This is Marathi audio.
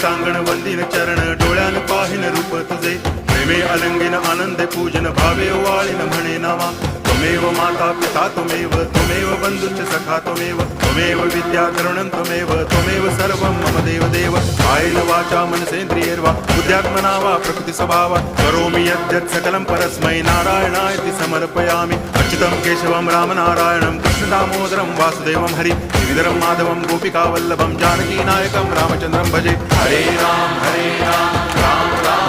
सांगण वंदिन चरण डोळ्यान पाहिन रूप तुझे प्रेमे अलंगिन आनंदे पूजन भावे वाळीन म्हणे नामा त्वमेव माता पिता त्वमेव बंधुश्च सखा त्वमेव विद्या तरुणं त्वमेव सर्वं मम देव कायेन वाचा मनसेन्द्रियैर्वा बुद्ध्यात्मना वा प्रकृति स्वभावात् करोमि यद्यत् सकलं परस्मै नारायणायति समर्पयामि अच्युतं केशवं रामनारायणं कृष्णदामोदरं वासुदेवं हरि गिरिधरं माधवं गोपिकावल्लभं जानकीनायकं रामचन्द्रं भजे हरे राम राम राम